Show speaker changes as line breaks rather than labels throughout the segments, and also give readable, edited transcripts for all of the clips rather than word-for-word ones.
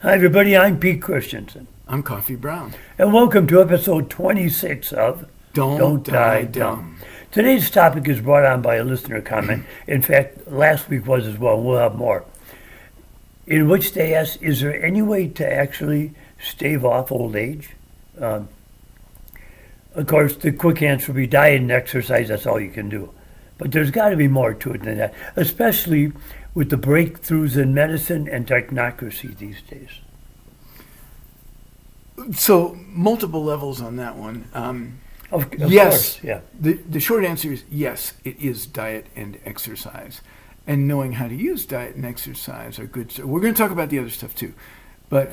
Hi, everybody. I'm Pete Christensen,
I'm Coffee Brown.
and welcome to episode 26 of
Don't Die Dumb.
Today's topic is brought on by a listener comment. In fact, last week was as well. We'll have more. In which they asked, is there any way to actually stave off old age? Of course, the quick answer would be diet and exercise. That's all you can do. But there's got to be more to it than that, especially with the breakthroughs in medicine and technocracy these days.
So, multiple levels on that one.
Of
Yes.
course, yeah.
The short answer is yes, it is diet and exercise. And knowing how to use diet and exercise are good. So we're going to talk about the other stuff too. But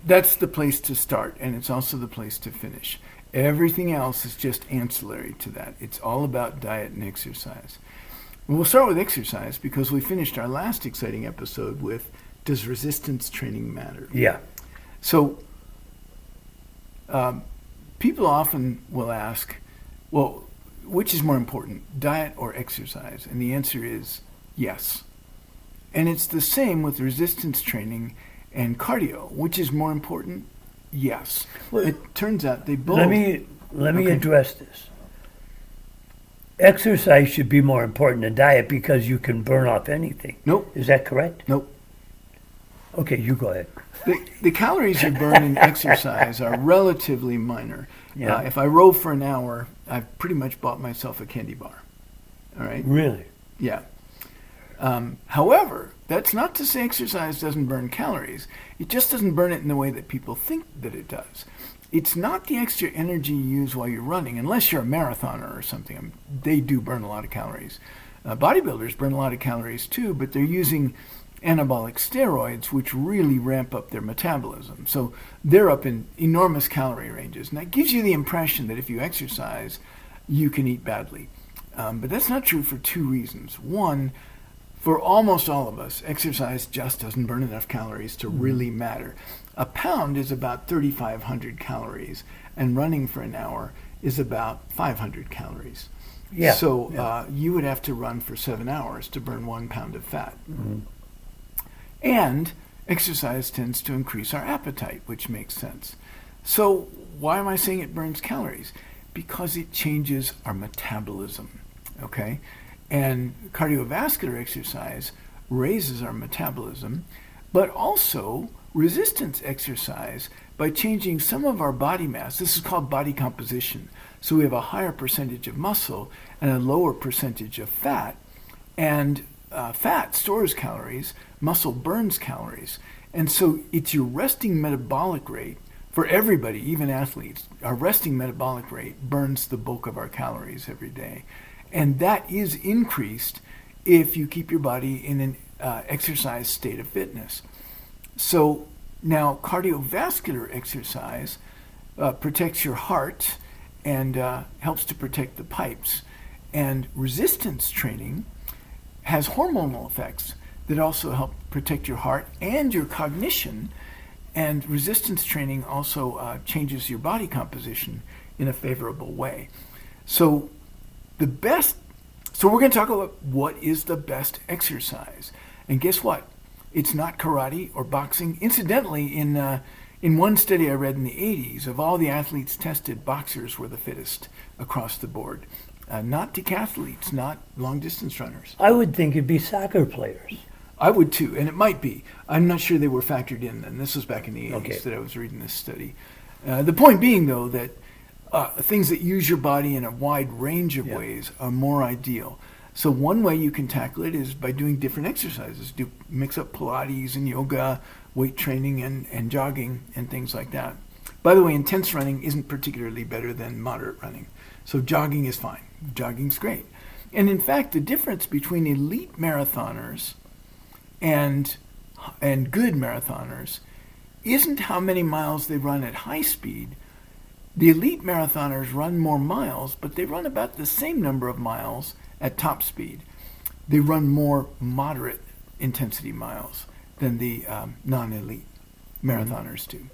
that's the place to start, and it's also the place to finish. Everything else is just ancillary to that. It's all about diet and exercise. We'll start with exercise because we finished our last exciting episode with, does resistance training matter?
Yeah.
So people often will ask, well, which is more important, diet or exercise? And the answer is yes. And it's the same with resistance training and cardio. Which is more important? Yes.
Well,
it turns out they both...
Let me
Okay.
address this. Exercise should be more important than diet because you can burn off anything.
Nope.
Is that correct?
Nope.
Okay, you go ahead.
The calories you burn in exercise are relatively minor.
Yeah.
If I row for an hour, I've pretty much bought myself a candy bar. All right?
Really?
Yeah. However, that's not to say exercise doesn't burn calories. It just doesn't burn it in the way that people think that it does. It's not the extra energy you use while you're running, unless you're a marathoner or something. They do burn a lot of calories. Bodybuilders burn a lot of calories too, but they're using anabolic steroids, which really ramp up their metabolism. So they're up in enormous calorie ranges. And that gives you the impression that if you exercise, you can eat badly. But that's not true for two reasons. One, for almost all of us, exercise just doesn't burn enough calories to really matter. A pound is about 3,500 calories, and running for an hour is about 500 calories.
Yeah.
So you would have to run for 7 hours to burn 1 pound of fat.
Mm-hmm.
And exercise tends to increase our appetite, which makes sense. So why am I saying it burns calories? Because it changes our metabolism, okay? And cardiovascular exercise raises our metabolism, but also resistance exercise by changing some of our body mass. This is called body composition. So we have a higher percentage of muscle and a lower percentage of fat. And fat stores calories, muscle burns calories. And so it's your resting metabolic rate for everybody, even athletes. Our resting metabolic rate burns the bulk of our calories every day. And that is increased if you keep your body in an exercise state of fitness. So now cardiovascular exercise protects your heart and helps to protect the pipes. And resistance training has hormonal effects that also help protect your heart and your cognition. And resistance training also changes your body composition in a favorable way. So we're going to talk about what is the best exercise. And guess what? It's not karate or boxing. Incidentally, in one study I read in the 80s, of all the athletes tested, boxers were the fittest across the board. Not decathletes, not long-distance runners.
I would think it'd be soccer players.
I would too, and it might be. I'm not sure they were factored in then. This was back in the 80s
Okay.
that I was reading this study. The point being, though, that things that use your body in a wide range of ways are more ideal. So one way you can tackle it is by doing different exercises. Mix up Pilates and yoga, weight training and jogging and things like that. By the way, intense running isn't particularly better than moderate running. So jogging is fine. Jogging's great. And in fact, the difference between elite marathoners and good marathoners isn't how many miles they run at high speed. The elite marathoners run more miles, but they run about the same number of miles at top speed. They run more moderate intensity miles than the non-elite marathoners do.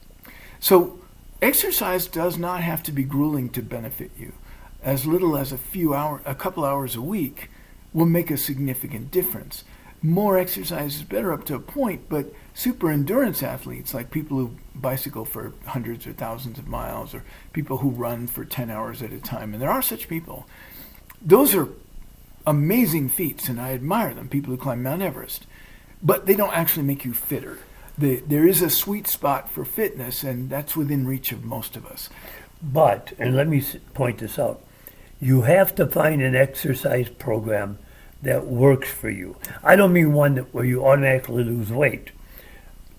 So exercise does not have to be grueling to benefit you. As little as a couple hours a week will make a significant difference. More exercise is better up to a point, but super endurance athletes, like people who bicycle for hundreds or thousands of miles, or people who run for 10 hours at a time, and there are such people. Those are amazing feats, and I admire them, people who climb Mount Everest. But they don't actually make you fitter. There is a sweet spot for fitness, and that's within reach of most of us.
But, and let me point this out, you have to find an exercise program that works for you. I don't mean one where you automatically lose weight.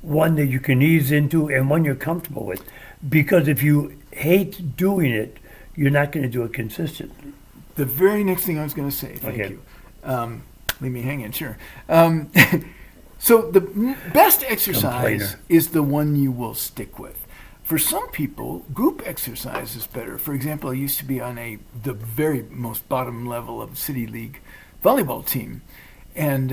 One that you can ease into and one you're comfortable with. Because if you hate doing it, you're not going to do it consistently.
The very next thing I was going to say, thank you. Leave me hanging, sure. So the best exercise is the one you will stick with. For some people, group exercise is better. For example, I used to be on the very most bottom level of City League volleyball team. And,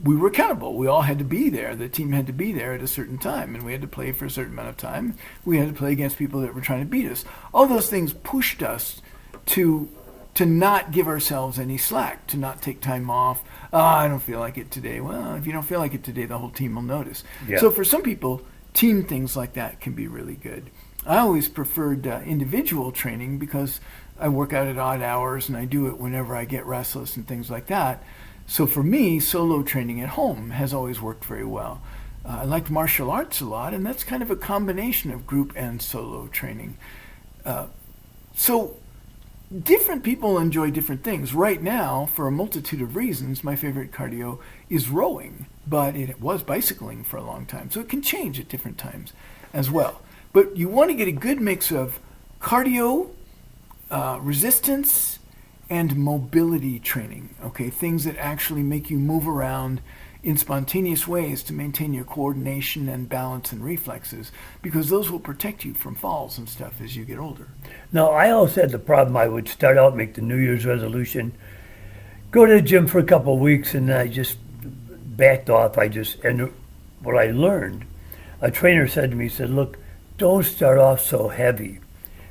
we were accountable. We all had to be there. The team had to be there at a certain time, and we had to play for a certain amount of time. We had to play against people that were trying to beat us. All those things pushed us to not give ourselves any slack, to not take time off. I don't feel like it today. Well, if you don't feel like it today, the whole team will notice. Yeah. So for some people, team things like that can be really good. I always preferred individual training because I work out at odd hours and I do it whenever I get restless and things like that. So for me, solo training at home has always worked very well. I liked martial arts a lot, and that's kind of a combination of group and solo training. So different people enjoy different things. Right now, for a multitude of reasons, my favorite cardio is rowing, but it was bicycling for a long time. So it can change at different times as well. But you want to get a good mix of cardio, resistance, and mobility training, okay? Things that actually make you move around in spontaneous ways to maintain your coordination and balance and reflexes, because those will protect you from falls and stuff as you get older.
Now, I also had the problem. I would start out, make the New Year's resolution, go to the gym for a couple of weeks, and I just backed off. And what I learned, a trainer said to me, he said, look, don't start off so heavy.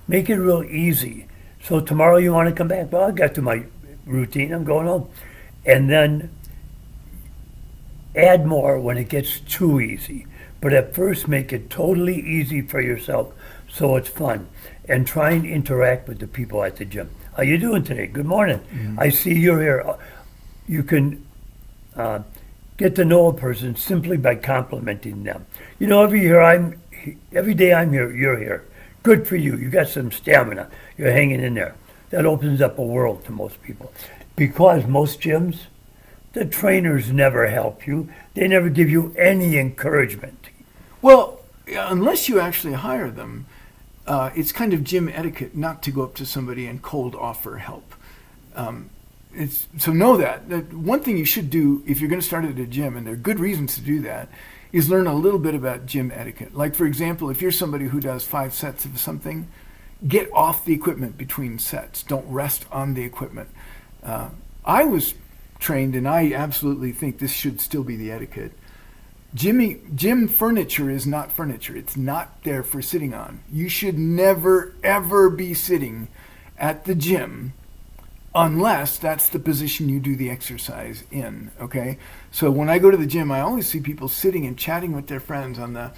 Make it real easy. So tomorrow you want to come back? Well, I got to my routine. I'm going home. And then add more when it gets too easy. But at first, make it totally easy for yourself so it's fun. And try and interact with the people at the gym. How you doing today? Good morning. Mm-hmm. I see you're here. You can get to know a person simply by complimenting them. Every day I'm here, you're here. Good for you. You got some stamina. You're hanging in there. That opens up a world to most people. Because most gyms, the trainers never help you. They never give you any encouragement.
Well, unless you actually hire them, it's kind of gym etiquette not to go up to somebody and cold offer help. So know that one thing you should do if you're going to start at a gym, and there are good reasons to do that, is learn a little bit about gym etiquette. Like, for example, if you're somebody who does 5 sets of something, get off the equipment between sets. Don't rest on the equipment. I was trained, and I absolutely think this should still be the etiquette. Gym furniture is not furniture. It's not there for sitting on. You should never, ever be sitting at the gym unless that's the position you do the exercise in, okay? So when I go to the gym, I always see people sitting and chatting with their friends on the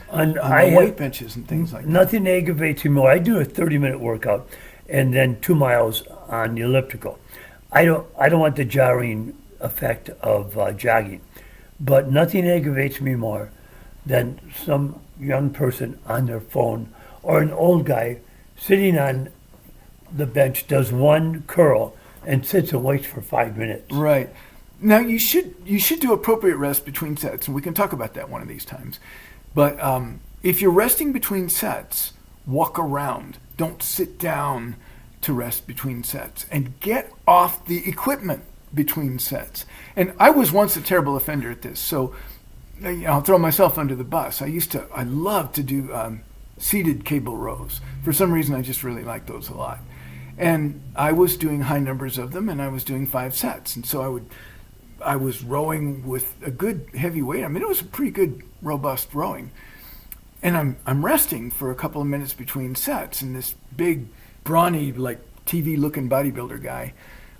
weight benches and things like that.
Nothing aggravates me more. I do a 30-minute workout and then 2 miles on the elliptical. I don't want the jarring effect of jogging, but nothing aggravates me more than some young person on their phone or an old guy sitting on the bench, does one curl, and sits and waits for 5 minutes.
Right. Now, you should do appropriate rest between sets, and we can talk about that one of these times. But if you're resting between sets, walk around. Don't sit down to rest between sets. And get off the equipment between sets. And I was once a terrible offender at this, so I'll throw myself under the bus. I loved to do seated cable rows. For some reason, I just really liked those a lot. And I was doing high numbers of them, and I was doing 5 sets. And so I was rowing with a good heavy weight. I mean, it was a pretty good, robust rowing. And I'm resting for a couple of minutes between sets, and this big, brawny, like TV-looking bodybuilder guy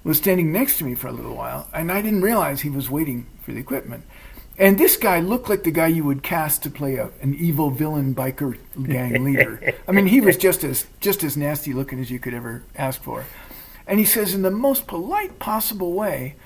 was standing next to me for a little while, and I didn't realize he was waiting for the equipment. And this guy looked like the guy you would cast to play an evil villain biker gang leader. I mean, he was just as nasty looking as you could ever ask for. And he says, in the most polite possible way,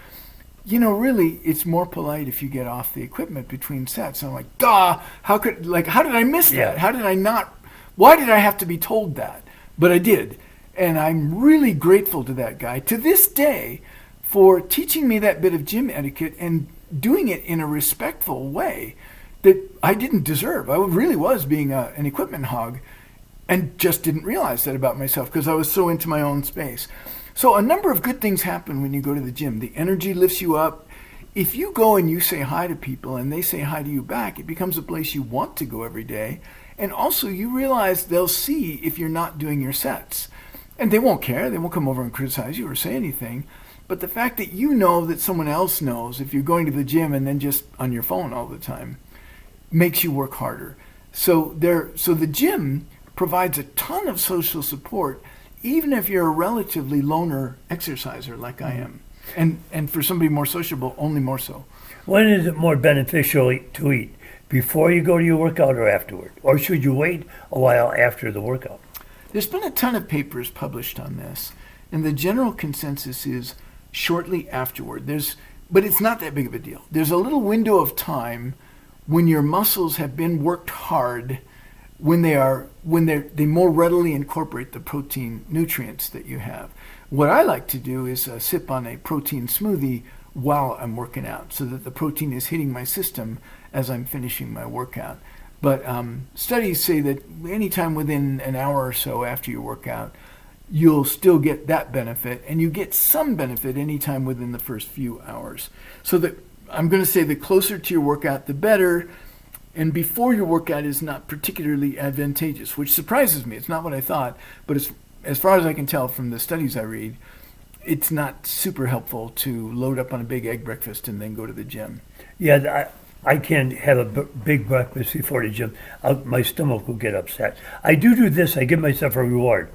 really, it's more polite if you get off the equipment between sets. And I'm like, duh, how did I miss that?
Yeah.
How did I not, why did I have to be told that? But I did. And I'm really grateful to that guy, to this day, for teaching me that bit of gym etiquette and doing it in a respectful way that I didn't deserve. I really was being an equipment hog and just didn't realize that about myself because I was so into my own space. So a number of good things happen when you go to the gym. The energy lifts you up. If you go and you say hi to people and they say hi to you back, it becomes a place you want to go every day. And also you realize they'll see if you're not doing your sets. And they won't care. They won't come over and criticize you or say anything. But the fact that you know that someone else knows if you're going to the gym and then just on your phone all the time makes you work harder. So the gym provides a ton of social support, even if you're a relatively loner exerciser like I am. And for somebody more sociable, only more so.
When is it more beneficial to eat? Before you go to your workout or afterward? Or should you wait a while after the workout?
There's been a ton of papers published on this, and the general consensus is shortly afterward. But it's not that big of a deal. There's a little window of time when your muscles have been worked hard, when they more readily incorporate the protein nutrients that you have. What I like to do is sip on a protein smoothie while I'm working out so that the protein is hitting my system as I'm finishing my workout. But studies say that anytime within an hour or so after your workout, you'll still get that benefit, and you get some benefit anytime within the first few hours. So that I'm going to say the closer to your workout, the better, and before your workout is not particularly advantageous, which surprises me. It's not what I thought, but as far as I can tell from the studies I read, it's not super helpful to load up on a big egg breakfast and then go to the gym.
Yeah, I can't have a big breakfast before the gym. My stomach will get upset. I do this. I give myself a reward.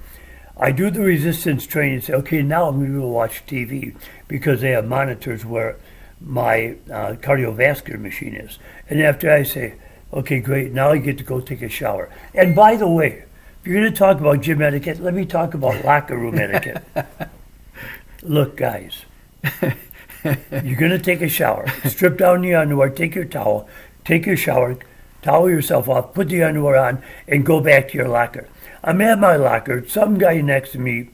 I do the resistance training and say, okay, now I'm going to go watch TV because they have monitors where my cardiovascular machine is. And after I say, okay, great, now I get to go take a shower. And by the way, if you're going to talk about gym etiquette, let me talk about locker room etiquette. Look, guys, you're going to take a shower. Strip down the underwear, take your towel, take your shower, towel yourself off, put the underwear on, and go back to your locker. I'm at my locker. Some guy next to me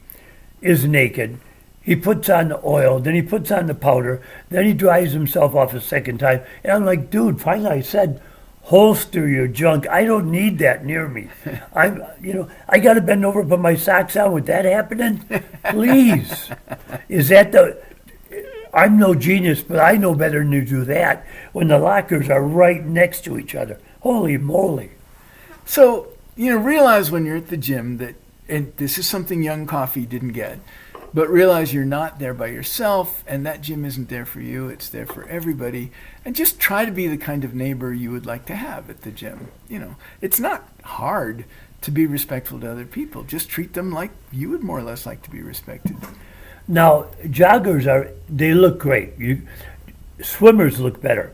is naked. He puts on the oil, then he puts on the powder, then he dries himself off a second time. And I'm like, dude, finally I said, holster your junk. I don't need that near me. I got to bend over, put my socks on with that happening? Please. I'm no genius, but I know better than to do that when the lockers are right next to each other. Holy moly.
So, realize when you're at the gym that, and this is something Young Coffee didn't get, but realize you're not there by yourself, and that gym isn't there for you, it's there for everybody. And just try to be the kind of neighbor you would like to have at the gym. It's not hard to be respectful to other people. Just treat them like you would more or less like to be respected.
Now, joggers they look great. Swimmers look better.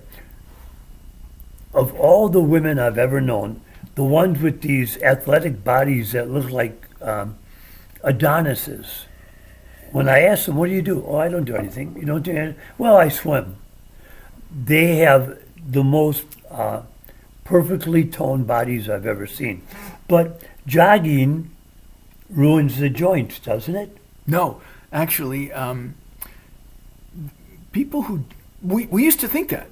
Of all the women I've ever known, the ones with these athletic bodies that look like Adonises, when I ask them, what do you do? Oh, I don't do anything. You don't do anything? Well, I swim. They have the most perfectly toned bodies I've ever seen. But jogging ruins the joints, doesn't it?
No, actually, people who... We used to think that.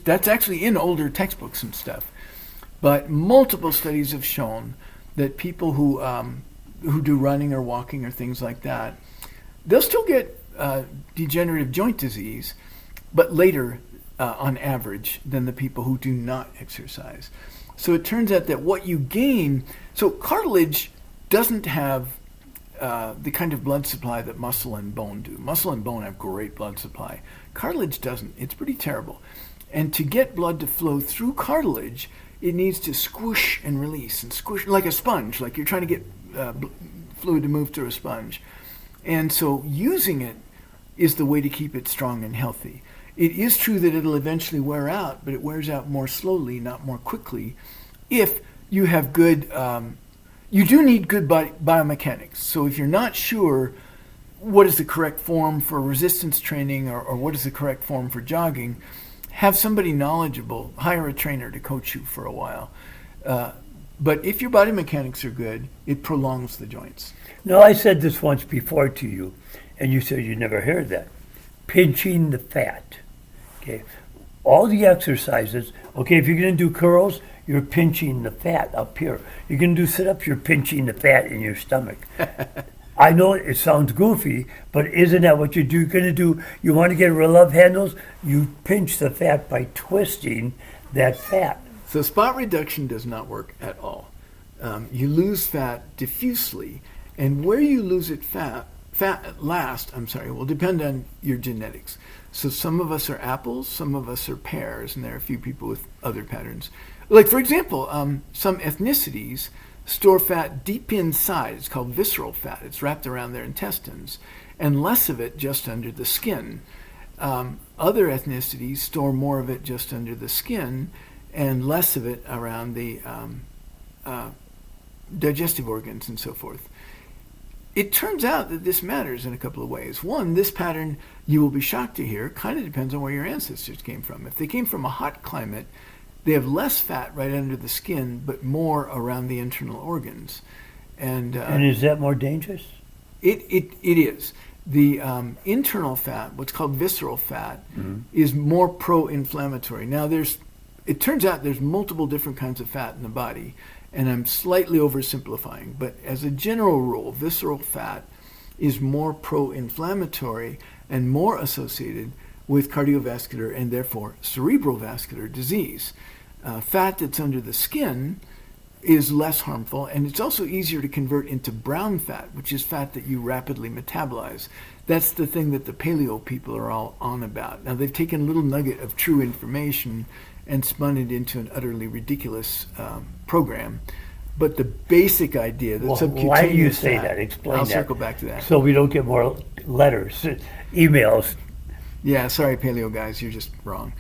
That's actually in older textbooks and stuff. But multiple studies have shown that people who do running or walking or things like that, they'll still get degenerative joint disease, but later on average than the people who do not exercise. So it turns out that what you gain, so cartilage doesn't have the kind of blood supply that muscle and bone do. Muscle and bone have great blood supply. Cartilage doesn't. It's pretty terrible. And to get blood to flow through cartilage, it needs to squish and release and squish like a sponge, like you're trying to get fluid to move through a sponge. And so using it is the way to keep it strong and healthy. It is true that it'll eventually wear out, but it wears out more slowly, not more quickly, if you have good, you do need good biomechanics. So if you're not sure what is the correct form for resistance training or what is the correct form for jogging, have somebody knowledgeable, hire a trainer to coach you for a while. But if your body mechanics are good, it prolongs the joints.
No, I said this once before to you, and you said you never heard that. Pinching the fat. Okay. All the exercises, okay, if you're going to do curls, you're pinching the fat up here. You're going to do sit-ups, you're pinching the fat in your stomach. I know it sounds goofy, but isn't that what you're going to do? You want to get rid of love handles? You pinch the fat by twisting that fat.
So spot reduction does not work at all. You lose fat diffusely, and where you lose it will depend on your genetics. So some of us are apples, some of us are pears, and there are a few people with other patterns. Like, for example, some ethnicities store fat deep inside. It's called visceral fat. It's wrapped around their intestines, and less of it just under the skin. Other ethnicities store more of it just under the skin and less of it around the digestive organs and so forth. It turns out that this matters in a couple of ways. One, this pattern, you will be shocked to hear, kind of depends on where your ancestors came from. If they came from a hot climate, they have less fat right under the skin, but more around the internal organs. And
is that more dangerous?
It is. The internal fat, what's called visceral fat, is more pro-inflammatory. Now, it turns out there's multiple different kinds of fat in the body, and I'm slightly oversimplifying, but as a general rule, visceral fat is more pro-inflammatory and more associated with cardiovascular and therefore cerebral vascular disease. Fat that's under the skin is less harmful, and it's also easier to convert into brown fat, which is fat that you rapidly metabolize. That's the thing that the paleo people are all on about. Now, they've taken a little nugget of true information and spun it into an utterly ridiculous program. But the basic idea that subcutaneous
why do you say
fat,
that? Explain
I'll
that.
circle back to that.
So we don't get more letters, emails.
Yeah, sorry, paleo guys, you're just wrong.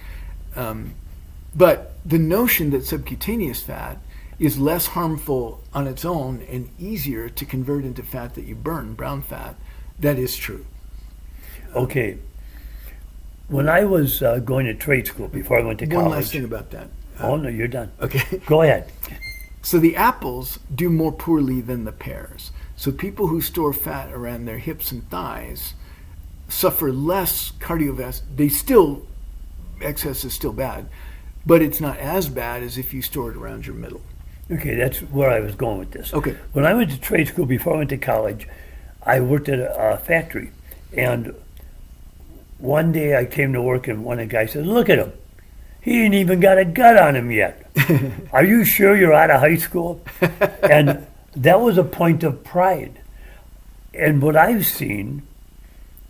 But the notion that subcutaneous fat is less harmful on its own and easier to convert into fat that you burn, brown fat, that is true.
Okay. When I was going to trade school before I went to college.
One last thing about that.
Oh, no, you're done.
Okay.
Go ahead.
So the apples do more poorly than the pears. So people who store fat around their hips and thighs suffer less cardiovascular. Excess is still bad, but it's not as bad as if you store it around your middle.
Okay, that's where I was going with this.
Okay.
When I went to trade school before I went to college, I worked at a factory, and one day I came to work and one of the guys said, "Look at him. He ain't even got a gut on him yet. Are you sure you're out of high school?" And that was a point of pride. And what I've seen,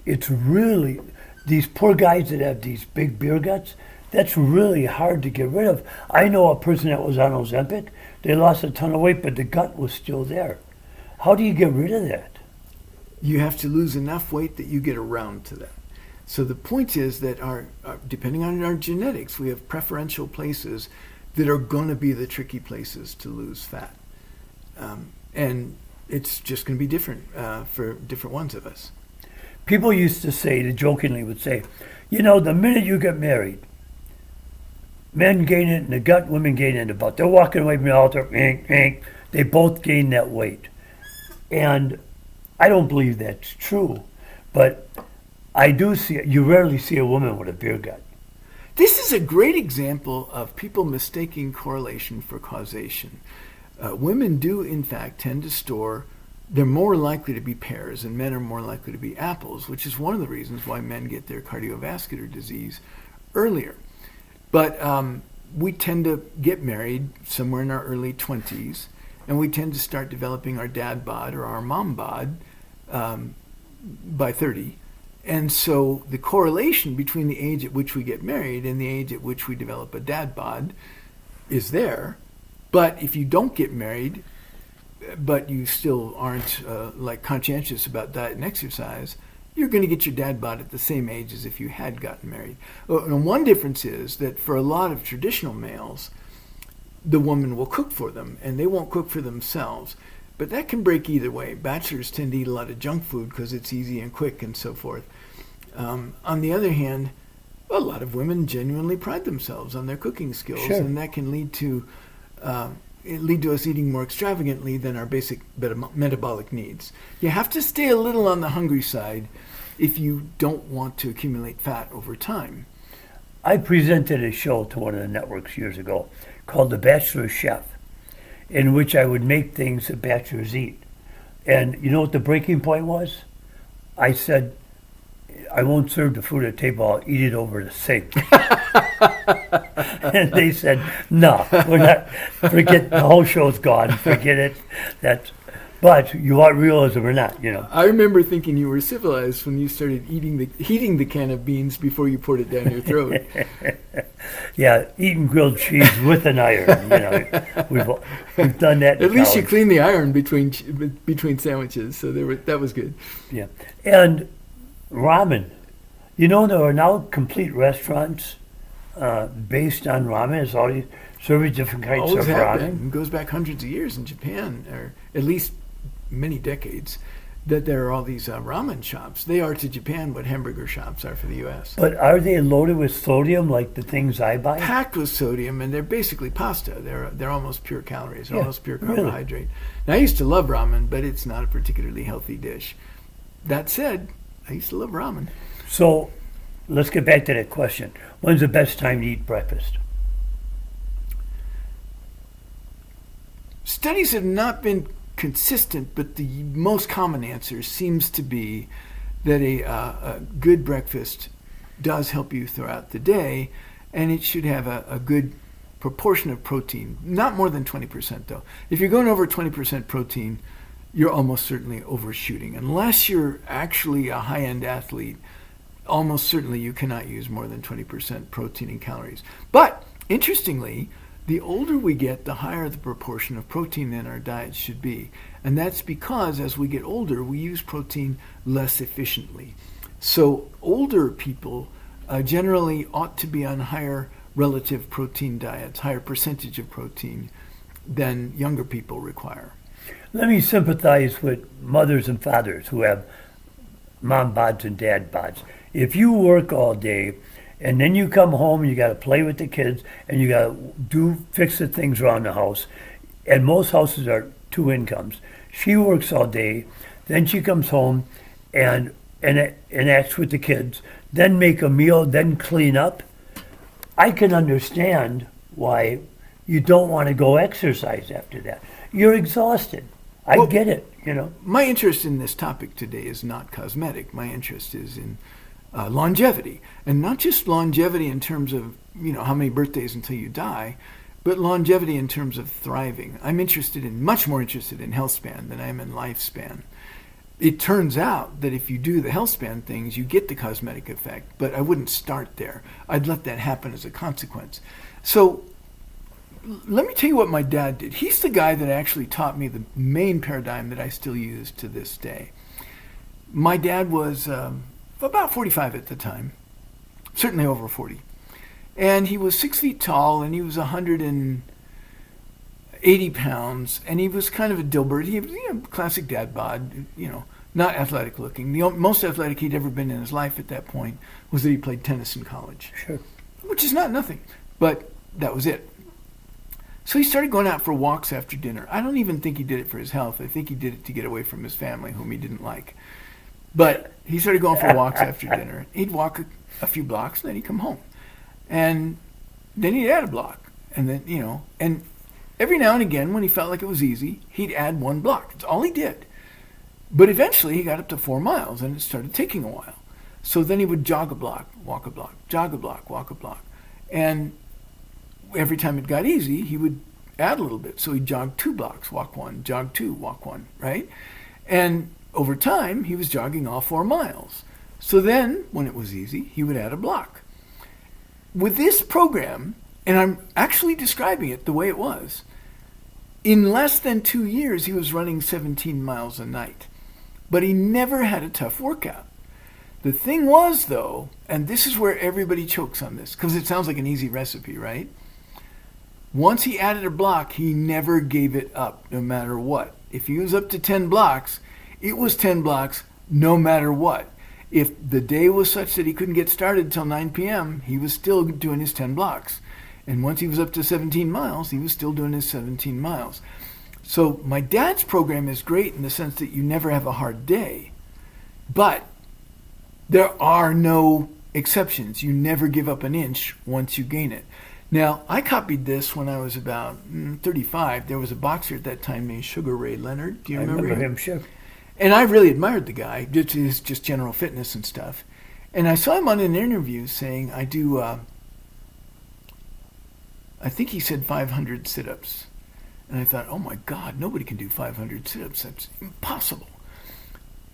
it's really, these poor guys that have these big beer guts, that's really hard to get rid of. I know a person that was on Ozempic, they lost a ton of weight, but the gut was still there. How do you get rid of that?
You have to lose enough weight that you get around to that. So the point is that depending on our genetics, we have preferential places that are going to be the tricky places to lose fat. And it's just going to be different for different ones of us.
People used to say, they jokingly would say, you know, the minute you get married, men gain it in the gut, women gain it in the butt. They're walking away from the altar, they both gain that weight. And I don't believe that's true, but I do see it. You rarely see a woman with a beer gut.
This is a great example of people mistaking correlation for causation. Women do, in fact, tend to store, they're more likely to be pears and men are more likely to be apples, which is one of the reasons why men get their cardiovascular disease earlier. But we tend to get married somewhere in our early 20s, and we tend to start developing our dad bod or our mom bod by 30. And so the correlation between the age at which we get married and the age at which we develop a dad bod is there. But if you don't get married, but you still aren't conscientious about diet and exercise, you're going to get your dad bod at the same age as if you had gotten married. And one difference is that for a lot of traditional males, the woman will cook for them, and they won't cook for themselves. But that can break either way. Bachelors tend to eat a lot of junk food because it's easy and quick and so forth. On the other hand, a lot of women genuinely pride themselves on their cooking skills,
Sure.
and that can lead to us eating more extravagantly than our basic metabolic needs. You have to stay a little on the hungry side if you don't want to accumulate fat over time.
I presented a show to one of the networks years ago called The Bachelor Chef, in which I would make things that bachelors eat. And you know what the breaking point was? I said, I won't serve the food at the table, I'll eat it over the sink. And they said, no, we're not, forget, the whole show's gone, forget it. But you want realism or not, you know.
I remember thinking you were civilized when you started heating the can of beans before you poured it down your throat.
Yeah, eating grilled cheese with an iron, you know. We've done that.
At least you cleaned the iron between sandwiches, so that was good.
Yeah, and ramen. You know, there are now complete restaurants based on ramen. It's always serving different kinds
Always
of
have
ramen.
been. It goes back hundreds of years in Japan, or at least many decades, that there are all these ramen shops. They are to Japan what hamburger shops are for the U.S.
But are they loaded with sodium like the things I buy?
Packed with sodium, and they're basically pasta. They're almost pure calories,
Yeah,
almost pure
really.
carbohydrate. Now, I used to love ramen, but it's not a particularly healthy dish. That said, I used to love ramen.
So let's get back to that question. When's the best time to eat breakfast?
Studies have not been consistent, but the most common answer seems to be that a good breakfast does help you throughout the day, and it should have a good proportion of protein. Not more than 20%, though. If you're going over 20% protein, you're almost certainly overshooting. Unless you're actually a high-end athlete, almost certainly you cannot use more than 20% protein in calories. But, interestingly, the older we get, the higher the proportion of protein in our diet should be. And that's because as we get older, we use protein less efficiently. So older people generally ought to be on higher relative protein diets, higher percentage of protein than younger people require.
Let me sympathize with mothers and fathers who have mom bods and dad bods. If you work all day and then you come home and you got to play with the kids and you got to fix the things around the house, and most houses are two incomes. She works all day, then she comes home and acts with the kids, then make a meal, then clean up. I can understand why you don't want to go exercise after that. You're exhausted. I get it, you know.
My interest in this topic today is not cosmetic. My interest is in longevity, and not just longevity in terms of how many birthdays until you die, but longevity in terms of thriving. I'm much more interested in health span than I am in lifespan. It turns out that if you do the health span things, you get the cosmetic effect, but I wouldn't start there. I'd let that happen as a consequence. So let me tell you what my dad did. He's the guy that actually taught me the main paradigm that I still use to this day. My dad was about 45 at the time, certainly over 40. And he was 6 feet tall, and he was 180 pounds, and he was kind of a Dilbert. He was classic dad bod, not athletic looking. The most athletic he'd ever been in his life at that point was that he played tennis in college.
Sure.
Which is not nothing, but that was it. So he started going out for walks after dinner. I don't even think he did it for his health. I think he did it to get away from his family, whom he didn't like. But he started going for walks after dinner. He'd walk a few blocks, and then he'd come home. And then he'd add a block. And then, and every now and again, when he felt like it was easy, he'd add 1 block. That's all he did. But eventually, he got up to 4 miles, and it started taking a while. So then he would jog a block, walk a block, jog a block, walk a block. And every time it got easy, he would add a little bit. So he'd jog 2 blocks, walk 1, jog 2, walk 1, right? And over time, he was jogging all 4 miles. So then, when it was easy, he would add a block. With this program, and I'm actually describing it the way it was, in less than 2 years, he was running 17 miles a night. But he never had a tough workout. The thing was, though, and this is where everybody chokes on this, because it sounds like an easy recipe, right? Once he added a block, he never gave it up, no matter what. If he was up to 10 blocks, it was 10 blocks no matter what. If the day was such that he couldn't get started until 9 p.m., he was still doing his 10 blocks. And once he was up to 17 miles, he was still doing his 17 miles. So my dad's program is great in the sense that you never have a hard day. But there are no exceptions. You never give up an inch once you gain it. Now, I copied this when I was about 35. There was a boxer at that time named Sugar Ray Leonard. Do you remember
him? Sure.
And I really admired the guy, just general fitness and stuff. And I saw him on an interview saying, I think he said 500 sit-ups. And I thought, oh my God, nobody can do 500 sit-ups. That's impossible.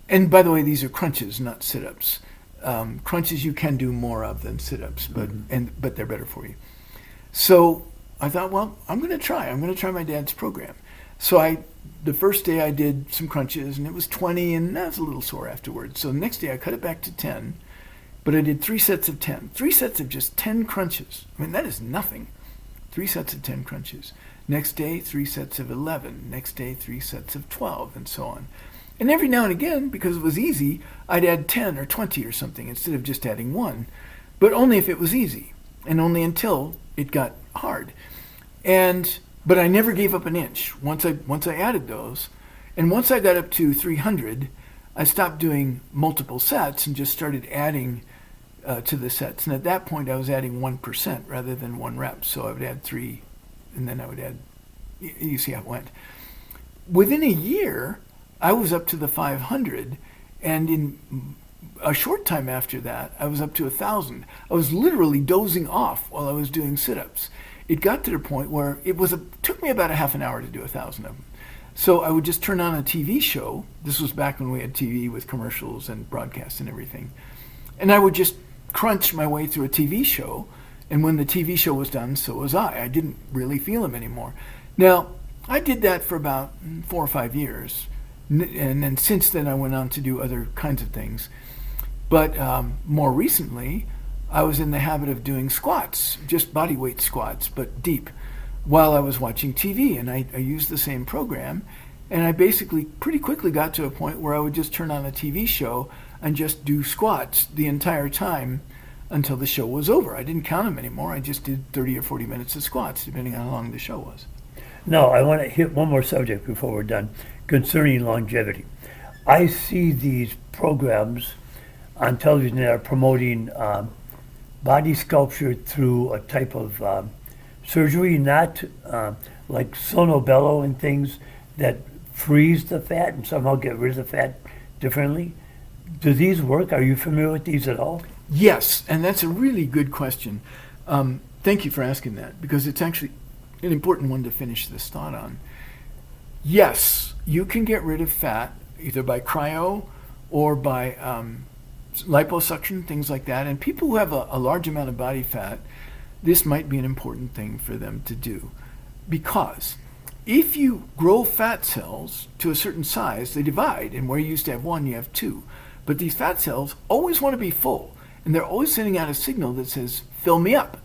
And by the way, these are crunches, not sit-ups. Crunches you can do more of than sit-ups, but they're better for you. So I thought, well, I'm going to try. I'm going to try my dad's program. So the first day I did some crunches, and it was 20, and I was a little sore afterwards. So the next day I cut it back to 10, but I did 3 sets of 10. 3 sets of just 10 crunches. I mean, that is nothing. 3 sets of 10 crunches. Next day, 3 sets of 11. Next day, 3 sets of 12, and so on. And every now and again, because it was easy, I'd add 10 or 20 or something instead of just adding 1. But only if it was easy, and only until it got hard. But I never gave up an inch once I added those. And once I got up to 300, I stopped doing multiple sets and just started adding to the sets. And at that point, I was adding 1% rather than 1 rep. So I would add 3, and then I would add, you see how it went. Within a year, I was up to the 500, and in a short time after that, I was up to 1,000. I was literally dozing off while I was doing sit-ups. It got to the point where it took me about a half an hour to do 1,000 of them. So I would just turn on a TV show. This was back when we had TV with commercials and broadcasts and everything. And I would just crunch my way through a TV show. And when the TV show was done, so was I. I didn't really feel them anymore. Now, I did that for about 4 or 5 years. And then since then, I went on to do other kinds of things. But more recently, I was in the habit of doing squats, just body weight squats, but deep, while I was watching TV. And I used the same program. And I basically pretty quickly got to a point where I would just turn on a TV show and just do squats the entire time until the show was over. I didn't count them anymore. I just did 30 or 40 minutes of squats, depending on how long the show was.
No, I want to hit one more subject before we're done, concerning longevity. I see these programs on television that are promoting body sculpture through a type of surgery, not like sonobello and things that freeze the fat and somehow get rid of the fat differently. Do these work? Are you familiar with these at all?
Yes, and that's a really good question. Thank you for asking that, because it's actually an important one to finish this thought on. Yes, you can get rid of fat either by cryo or by liposuction, things like that. And people who have a large amount of body fat, this might be an important thing for them to do. Because if you grow fat cells to a certain size, they divide, and where you used to have 1, you have 2. But these fat cells always want to be full, and they're always sending out a signal that says, fill me up.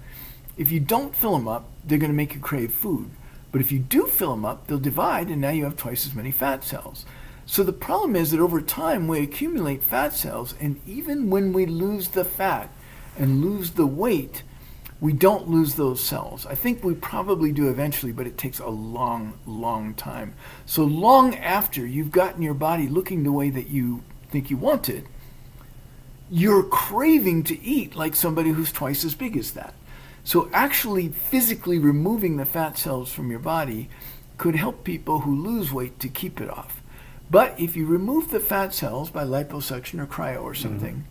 If you don't fill them up, they're going to make you crave food. But if you do fill them up, they'll divide, and now you have twice as many fat cells. So the problem is that over time, we accumulate fat cells, and even when we lose the fat and lose the weight, we don't lose those cells. I think we probably do eventually, but it takes a long, long time. So long after you've gotten your body looking the way that you think you want it, you're craving to eat like somebody who's twice as big as that. So actually physically removing the fat cells from your body could help people who lose weight to keep it off. But if you remove the fat cells by liposuction or cryo or something,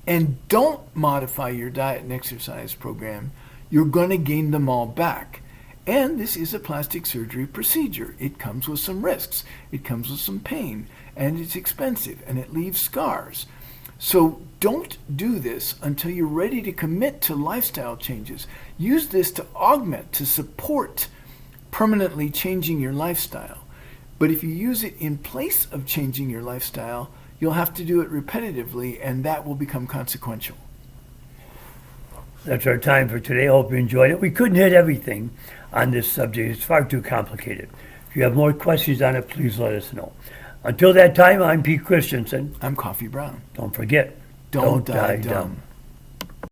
and don't modify your diet and exercise program, you're going to gain them all back. And this is a plastic surgery procedure. It comes with some risks. It comes with some pain. And it's expensive. And it leaves scars. So don't do this until you're ready to commit to lifestyle changes. Use this to augment, to support permanently changing your lifestyle. But if you use it in place of changing your lifestyle, You'll have to do it repetitively, and that will become consequential.
That's our time for today. I hope you enjoyed it. We couldn't hit everything on this subject. It's far too complicated. If you have more questions on it, please let us know. Until that time, I'm Pete Christensen.
I'm Coffee Brown.
Don't forget,
Don't die dumb.